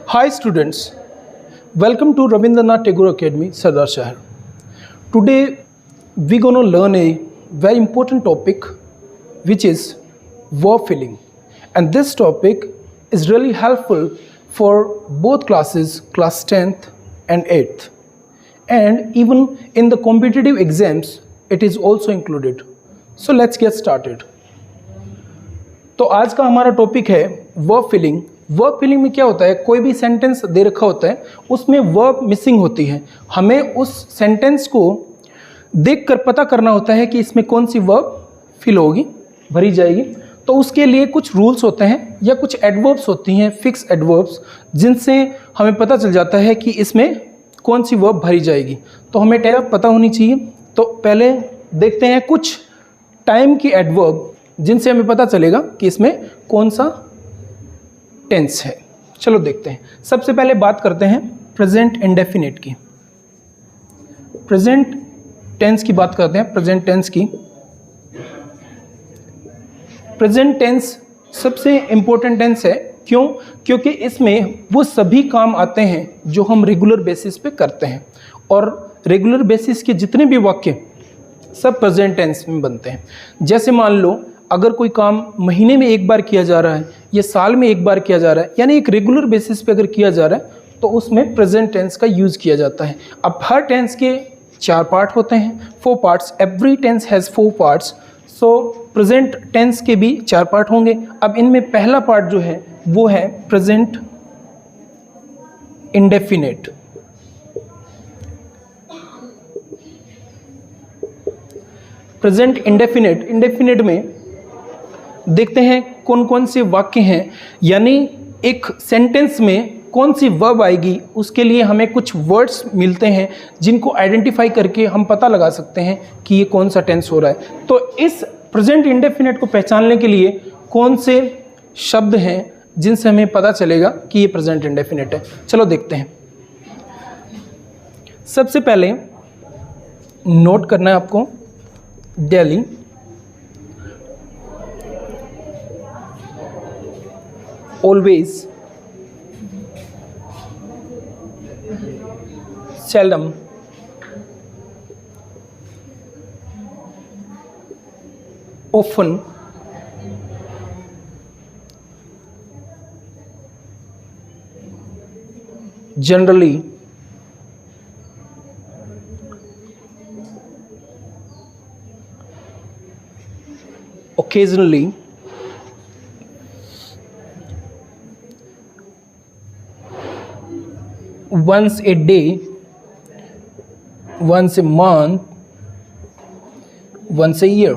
Hi students, welcome to Rabindranath Tagore Academy, Sardar Shahar. Today we're going to learn a very important topic which is verb filling, and this topic is really helpful for both classes, class 10th and 8th, and even in the competitive exams it is also included. So let's get started. तो आज का हमारा topic है verb filling. Verb filling में क्या होता है, कोई भी सेंटेंस दे रखा होता है, उसमें वर्ब मिसिंग होती है. हमें उस सेंटेंस को देखकर पता करना होता है कि इसमें कौन सी वर्ब फिल होगी, भरी जाएगी. तो उसके लिए कुछ रूल्स होते हैं या कुछ एडवर्ब्स होती हैं, फिक्स एडवर्ब्स, जिनसे हमें पता चल जाता है कि इसमें कौन सी वर्ब भरी जाएगी. तो हमें टेप पता होनी चाहिए. तो पहले देखते हैं कुछ टाइम की एडवर्ब जिनसे हमें पता चलेगा कि इसमें कौन सा टेंस है. चलो देखते हैं. सबसे पहले बात करते हैं प्रेजेंट इंडेफिनिट की. प्रेजेंट टेंस की बात करते हैं. प्रेजेंट टेंस की. प्रेजेंट टेंस सबसे इम्पोर्टेंट टेंस है. क्यों? क्योंकि इसमें वो सभी काम आते हैं जो हम रेगुलर बेसिस पे करते हैं, और रेगुलर बेसिस के जितने भी वाक्य सब प्रेजेंट टेंस में बनते हैं. जैसे मान लो अगर कोई काम महीने में एक बार किया जा रहा है या साल में एक बार किया जा रहा है, यानी एक रेगुलर बेसिस पे अगर किया जा रहा है, तो उसमें प्रेजेंट टेंस का यूज़ किया जाता है. अब हर टेंस के 4 पार्ट होते हैं, 4 parts. Every tense has 4 parts. So present tense के भी 4 पार्ट होंगे. अब इनमें पहला पार्ट जो है वो है present indefinite. Present indefinite. Indefinite में देखते हैं कौन कौन से वाक्य हैं, यानी एक सेंटेंस में कौन सी वर्ब आएगी, उसके लिए हमें कुछ वर्ड्स मिलते हैं जिनको आइडेंटिफाई करके हम पता लगा सकते हैं कि ये कौन सा टेंस हो रहा है. तो इस प्रेजेंट इंडेफिनिट को पहचानने के लिए कौन से शब्द हैं जिनसे हमें पता चलेगा कि ये प्रेजेंट इंडेफिनिट है. चलो देखते हैं. सबसे पहले नोट करना है आपको daily. Always, seldom, often, generally, occasionally, once a day, once a month, once a year.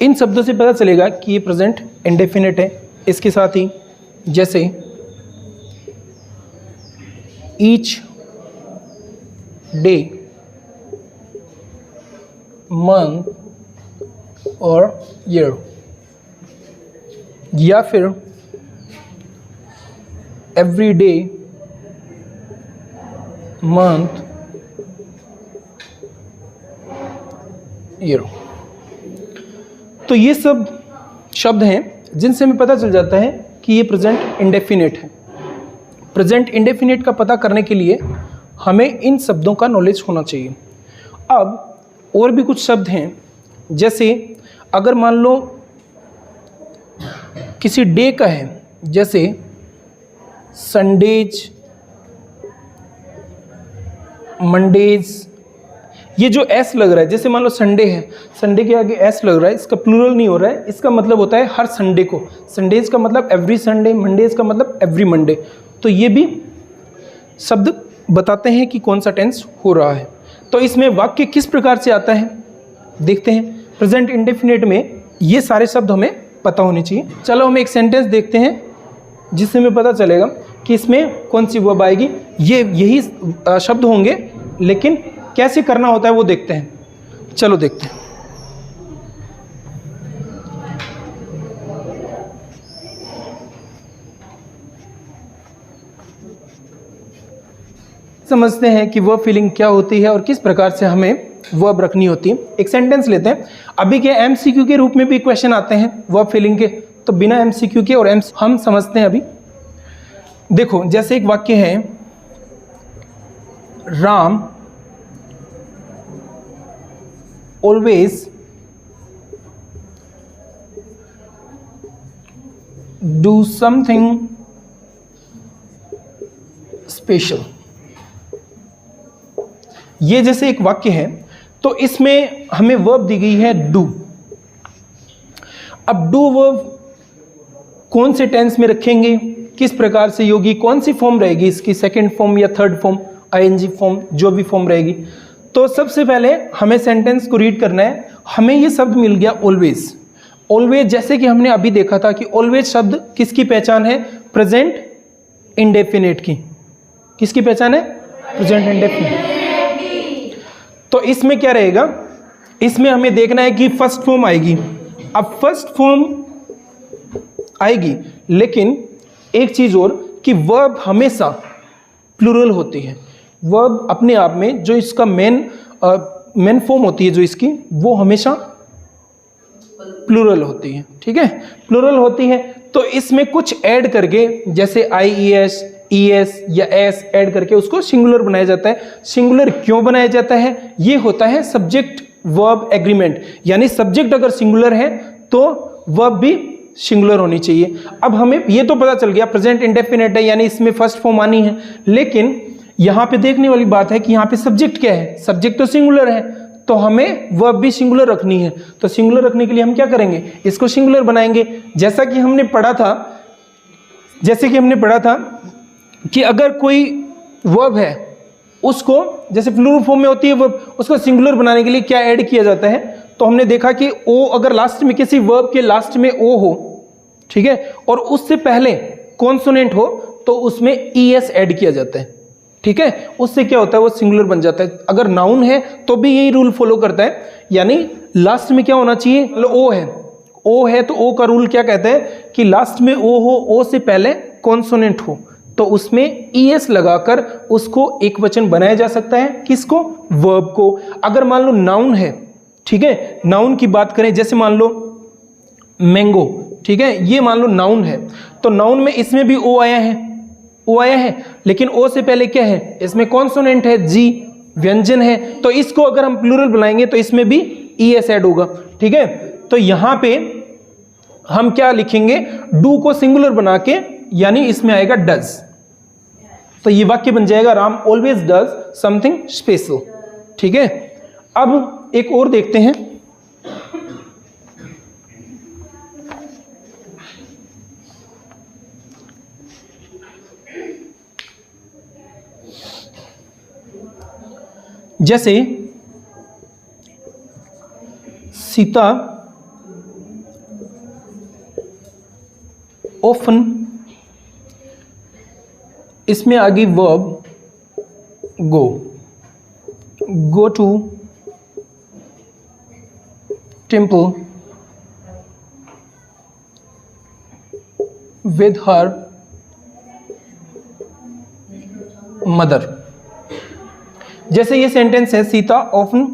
इन शब्दों से पता चलेगा कि ये प्रेजेंट इंडेफिनिट है. इसके साथ ही जैसे ईच डे, मंथ और ईयर, या फिर एवरी डे, मंथ, ईयर. तो ये सब शब्द हैं जिनसे हमें पता चल जाता है कि ये प्रेजेंट इंडेफिनिट है. प्रेजेंट इंडेफिनिट का पता करने के लिए हमें इन शब्दों का नॉलेज होना चाहिए. अब और भी कुछ शब्द हैं, जैसे अगर मान लो किसी डे का है, जैसे संडेज, मंडेज. ये जो एस लग रहा है, जैसे मान लो संडे है, संडे के आगे एस लग रहा है, इसका प्लूरल नहीं हो रहा है. इसका मतलब होता है हर संडे को. संडेज का मतलब एवरी संडे, मंडेज का मतलब एवरी मंडे. तो ये भी शब्द बताते हैं कि कौन सा टेंस हो रहा है. तो इसमें वाक्य किस प्रकार से आता है देखते हैं. प्रेजेंट इंडेफिनिट में ये सारे शब्द हमें पता होने चाहिए. चलो हम एक सेंटेंस देखते हैं जिससे हमें पता चलेगा कि इसमें कौन सी वर्ब आएगी. यही शब्द होंगे, लेकिन कैसे करना होता है वो देखते हैं. चलो देखते हैं. समझते हैं कि वर्ब फिलिंग क्या होती है और किस प्रकार से हमें वर्ब रखनी होती है. एक सेंटेंस लेते हैं. अभी के एमसीक्यू के रूप में भी क्वेश्चन आते हैं वर्ब फिलिंग के, तो बिना एमसीक्यू के और हम समझते हैं अभी। देखो जैसे एक वाक्य है, Ram always do something special. ये जैसे एक वाक्य है, तो इसमें हमें वर्ब दी गई है डू। अब डू वर्ब कौन से टेंस में रखेंगे, किस प्रकार से होगी, कौन सी फॉर्म रहेगी इसकी, सेकंड फॉर्म या थर्ड फॉर्म, आईएनजी फॉर्म, जो भी फॉर्म रहेगी। तो सबसे पहले हमें सेंटेंस को रीड करना है। हमें ये शब्द मिल गया ऑलवेज। ऑलवेज जैसे कि हमने अभी देखा था कि ऑलवेज शब्द किसकी पहचान है, प्रेजेंट इंडेफिनिट की। किसकी पहचान है, प्रेजेंट इंडेफिनिट। तो इसमें क्या रहेगा, इसमें हमें देखना है कि फर्स्ट फॉर्म आएगी। अब फर्स्ट फॉर्म आएगी, लेकिन एक चीज और कि वर्ब हमेशा प्लूरल होती है। वर्ब अपने आप में जो इसका मेन फॉर्म होती है जो इसकी, वो हमेशा प्लूरल होती है। ठीक है, प्लूरल होती है। तो इसमें कुछ ऐड करके, जैसे IES, ES या S ऐड करके उसको सिंगुलर बनाया जाता है। सिंगुलर क्यों बनाया जाता है, ये होता है सब्जेक्ट वर्ब एग्रीमेंट। यानी सब्जेक्ट अगर सिंगुलर है तो वर्ब भी सिंगुलर होनी चाहिए। अब हमें ये तो पता चल गया प्रेजेंट इंडेफिनिट है, यानी इसमें फर्स्ट फॉर्म आनी है। लेकिन यहां पे देखने वाली बात है कि यहां पे सब्जेक्ट क्या है, सब्जेक्ट तो सिंगुलर है, तो हमें वर्ब भी सिंगुलर रखनी है। तो सिंगुलर रखने के लिए हम क्या करेंगे, इसको सिंगुलर बनाएंगे। जैसा कि हमने पढ़ा था कि अगर कोई वर्ब है, उसको जैसे प्लूरल फॉर्म में होती है वर्ब, उसको सिंगुलर बनाने के लिए क्या ऐड किया जाता है। तो हमने देखा कि ओ, अगर लास्ट में किसी वर्ब के लास्ट में ओ हो, ठीक है, और उससे पहले कॉन्सोनेंट हो, तो उसमें ES ऐड किया जाता है। ठीक है, उससे क्या होता है, वो सिंगुलर बन जाता है। अगर नाउन है तो भी यही रूल फॉलो करता है, यानी लास्ट में क्या होना चाहिए, ओ है, ओ है तो ओ का रूल क्या कहता है कि लास्ट में ओ हो, ओ से पहले कॉन्सोनेंट हो, तो उसमें ES लगाकर उसको एक वचन बनाया जा सकता है। किसको, वर्ब को। अगर मान लो नाउन है, ठीक है, नाउन की बात करें, जैसे मान लो मैंगो, ठीक है, ये मान लो नाउन है, तो नाउन में इसमें भी ओ आया है, लेकिन ओ से पहले क्या है, इसमें कॉन्सोनेंट है, जी, व्यंजन है। तो इसको अगर हम प्लूरल बनाएंगे तो इसमें भी ES ऐड होगा। ठीक है, तो यहां पे हम क्या लिखेंगे, डू को सिंगुलर बना के, यानी इसमें आएगा डज। तो ये वाक्य बन जाएगा, Ram always does something special. ठीक है, अब एक और देखते हैं। जैसे सीता ऑफन, इसमें आ गई verb go to temple with her mother. जैसे ये सेंटेंस है, सीता ऑफन,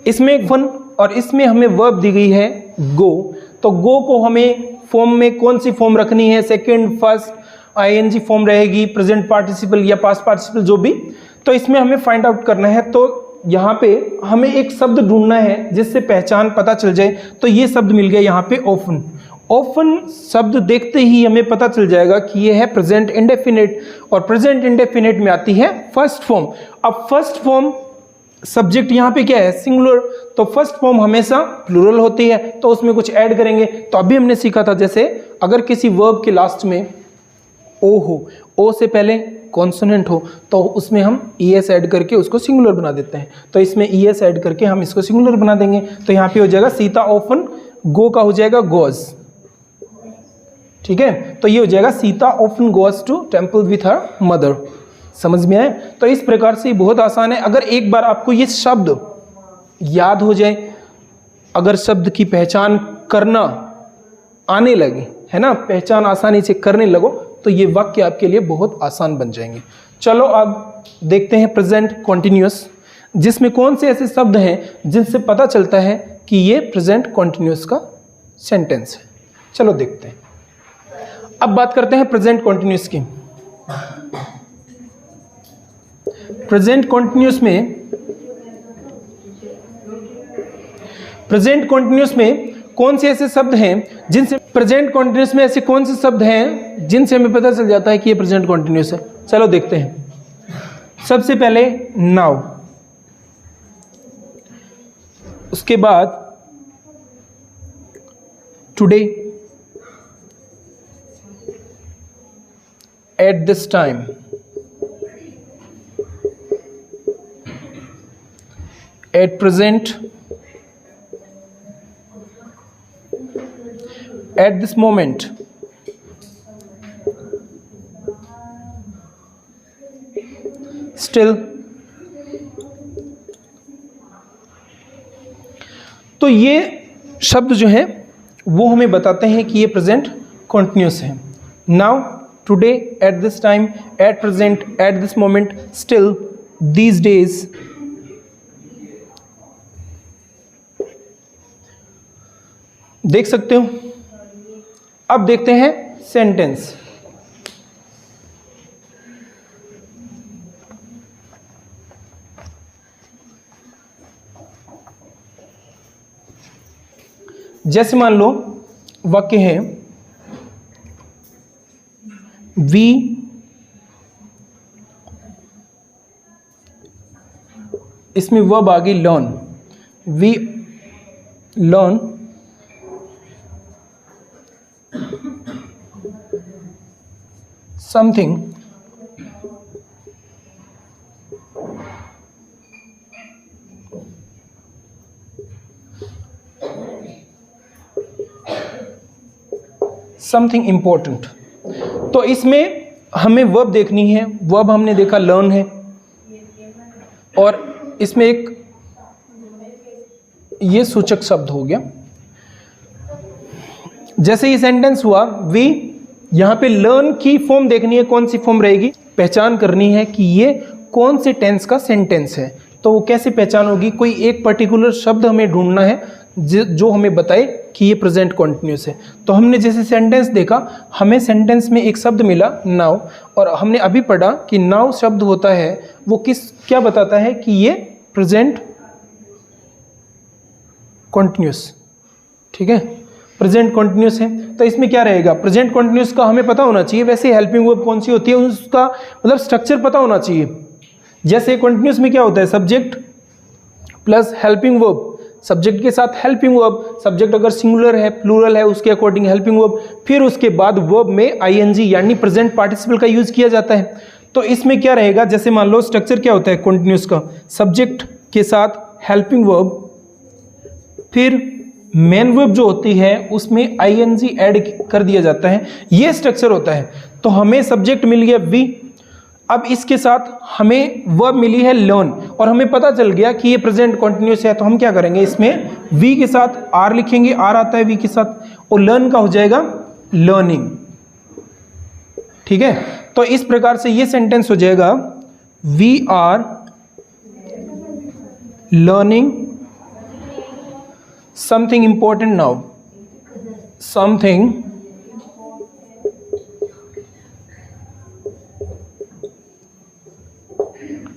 इसमें एक फन और इसमें हमें वर्ब दी गई है गो। तो गो को हमें फॉर्म में कौन सी फॉर्म रखनी है, सेकंड, फर्स्ट, ING फॉर्म रहेगी, प्रेजेंट पार्टिसिपल या पास्ट पार्टिसिपल, जो भी। तो इसमें हमें फाइंड आउट करना है। तो यहाँ पे हमें एक शब्द ढूंढना है जिससे पहचान पता चल जाए। तो ये शब्द मिल गया यहाँ पे ऑफन। ऑफन शब्द देखते ही हमें पता चल जाएगा कि ये है प्रेजेंट इंडेफिनिट, और प्रेजेंट इंडेफिनिट में आती है फर्स्ट फॉर्म। अब फर्स्ट फॉर्म सब्जेक्ट यहाँ पे क्या है, सिंगुलर, तो फर्स्ट फॉर्म हमेशा प्लूरल होती है, तो उसमें कुछ ऐड करेंगे। तो अभी हमने सीखा था, जैसे अगर किसी वर्ब के लास्ट में ओ हो, ओ से पहले कॉन्सोनेंट हो, तो उसमें हम ES ऐड करके उसको सिंगुलर बना देते हैं। तो इसमें ES ऐड करके हम इसको सिंगुलर बना देंगे। तो यहाँ पे हो जाएगा सीता ऑफन, गो का हो जाएगा गोज। ठीक है, तो ये हो जाएगा Sita often goes to temple with her mother. समझ में आए? तो इस प्रकार से बहुत आसान है। अगर एक बार आपको ये शब्द याद हो जाए, अगर शब्द की पहचान करना आने लगे, है ना, पहचान आसानी से करने लगो, तो ये वाक्य आपके लिए बहुत आसान बन जाएंगे। चलो अब देखते हैं प्रेजेंट कॉन्टिन्यूअस, जिसमें कौन से ऐसे शब्द हैं जिनसे पता चलता है कि ये प्रेजेंट कॉन्टिन्यूअस का सेंटेंस है। चलो देखते हैं। अब बात करते हैं प्रेजेंट कॉन्टिन्यूस की। प्रेजेंट कॉन्टिन्यूस में कौन से ऐसे शब्द हैं जिनसे प्रेजेंट कॉन्टिन्यूस में ऐसे कौन से शब्द हैं जिनसे हमें पता चल जाता है कि ये प्रेजेंट कॉन्टिन्यूस है? चलो देखते हैं। सबसे पहले नाउ, उसके बाद today, at this time, at present, at this moment, still। तो ये शब्द जो है वो हमें बताते हैं कि ये प्रेजेंट कॉन्टिन्यूस है। Now, today, at this time, at present, at this moment, still, these days. देख सकते हो। अब देखते हैं सेंटेंस। जैसे मान लो वाक्य है वी इसमें वर्ब आ गई learn. We learn something important। तो इसमें हमें वर्ब देखनी है। वर्ब हमने देखा लर्न है, और इसमें एक ये सूचक शब्द हो गया। जैसे ये सेंटेंस हुआ वी, यहाँ पे लर्न की फॉर्म देखनी है, कौन सी फॉर्म रहेगी, पहचान करनी है कि ये कौन से टेंस का सेंटेंस है। तो वो कैसे पहचान होगी? कोई एक पर्टिकुलर शब्द हमें ढूंढना है जो हमें बताए कि ये प्रेजेंट कॉन्टिन्यूस है। तो हमने जैसे सेंटेंस देखा, हमें सेंटेंस में एक शब्द मिला नाउ, और हमने अभी पढ़ा कि नाउ शब्द होता है वो क्या बताता है कि ये प्रेजेंट कॉन्टिन्यूस, ठीक है, प्रेजेंट कॉन्टिन्यूस है। तो इसमें क्या रहेगा? प्रेजेंट कॉन्टिन्यूस का हमें पता होना चाहिए। वैसे हेल्पिंग वर्ब कौन सी होती है उसका मतलब स्ट्रक्चर पता होना चाहिए। जैसे कॉन्टिन्यूस में क्या होता है? Subject plus helping verb, subject के साथ हेल्पिंग वर्ब, सब्जेक्ट अगर सिंगुलर है प्लूरल है उसके अकॉर्डिंग हेल्पिंग वर्ब, फिर उसके बाद वर्ब में आईएनजी यानी प्रेजेंट पार्टिसिपल का यूज किया जाता है। तो इसमें क्या रहेगा? जैसे मान लो स्ट्रक्चर क्या होता है कॉन्टिन्यूस का? सब्जेक्ट के साथ हेल्पिंग वर्ब, फिर मेन वर्ब जो होती है उसमें आईएनजी ऐड कर दिया जाता है। ये स्ट्रक्चर होता है। तो हमें सब्जेक्ट मिल गया वी, अब इसके साथ हमें वर्ब मिली है लर्न, और हमें पता चल गया कि ये प्रेजेंट कॉन्टिन्यूस है। तो हम क्या करेंगे? इसमें वी के साथ आर लिखेंगे, आर आता है वी के साथ, और लर्न का हो जाएगा लर्निंग, ठीक है। तो इस प्रकार से ये सेंटेंस हो जाएगा we are learning something important now, something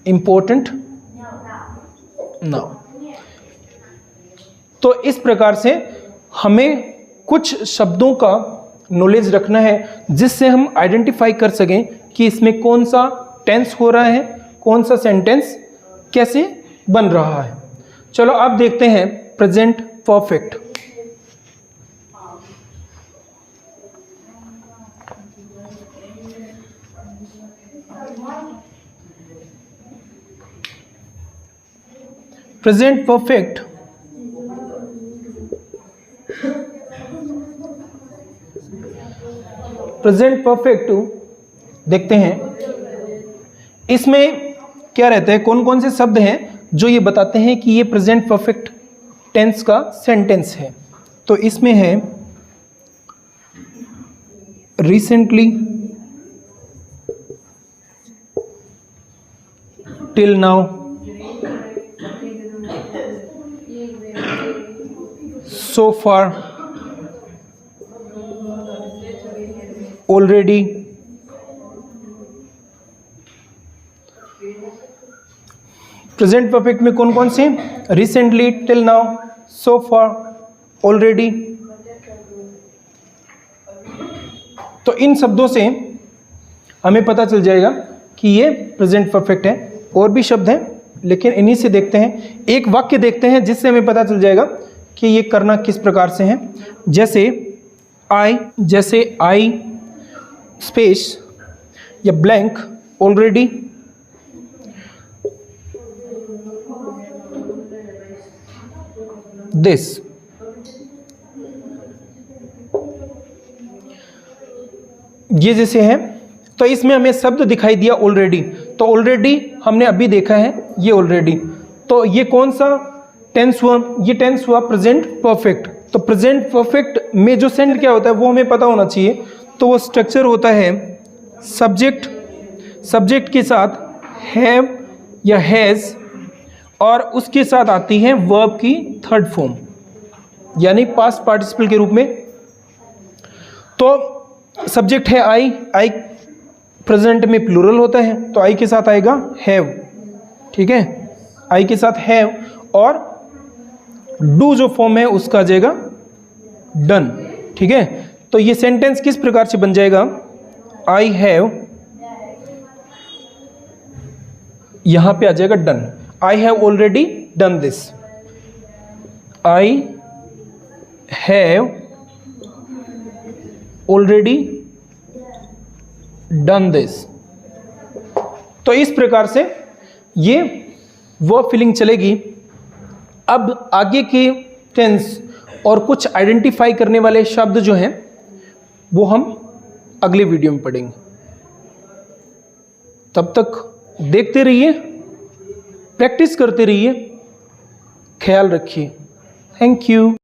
important now। तो इस प्रकार से हमें कुछ शब्दों का नॉलेज रखना है जिससे हम आइडेंटिफाई कर सकें कि इसमें कौन सा टेंस हो रहा है, कौन सा सेंटेंस कैसे बन रहा है। चलो अब देखते हैं प्रेजेंट परफेक्ट। प्रेजेंट परफेक्ट देखते हैं इसमें क्या रहता है, कौन कौन से शब्द हैं जो ये बताते हैं कि ये प्रेजेंट परफेक्ट टेंस का सेंटेंस है। तो इसमें है recently, till now, so far, already, present perfect में कौन कौन से, रिसेंटली, टिल नाउ, सो फार, ऑलरेडी। तो इन शब्दों से हमें पता चल जाएगा कि ये प्रेजेंट परफेक्ट है। और भी शब्द हैं लेकिन इन्हीं से देखते हैं, एक वाक्य देखते हैं जिससे हमें पता चल जाएगा कि ये करना किस प्रकार से है। जैसे आई स्पेस या ब्लैंक ऑलरेडी, दिस। ये जैसे है, तो इसमें हमें शब्द दिखाई दिया ऑलरेडी, तो ऑलरेडी हमने अभी देखा है ये ऑलरेडी, तो ये कौन सा टेंस हुआ, ये टेंस हुआ प्रेजेंट परफेक्ट। तो प्रेजेंट परफेक्ट में जो सेंट क्या होता है वो हमें पता होना चाहिए। तो वो स्ट्रक्चर होता है सब्जेक्ट के साथ हैव या हैज़, और उसके साथ आती है वर्ब की थर्ड फॉर्म यानी पास्ट पार्टिसिपल के रूप में। तो सब्जेक्ट है आई प्रेजेंट में प्लूरल होता है, तो आई के साथ आएगा हैव, ठीक है, आई के साथ हैव, और डू जो फॉर्म है उसका आ जाएगा डन, ठीक है। तो ये सेंटेंस किस प्रकार से बन जाएगा, आई हैव, यहां पे आ जाएगा done, I have already done this, I have already done this. तो इस प्रकार से ये वर्ब फिलिंग चलेगी। अब आगे के टेंस और कुछ आइडेंटिफाई करने वाले शब्द जो हैं वो हम अगले वीडियो में पढ़ेंगे। तब तक देखते रहिए, प्रैक्टिस करते रहिए, ख्याल रखिए। Thank you.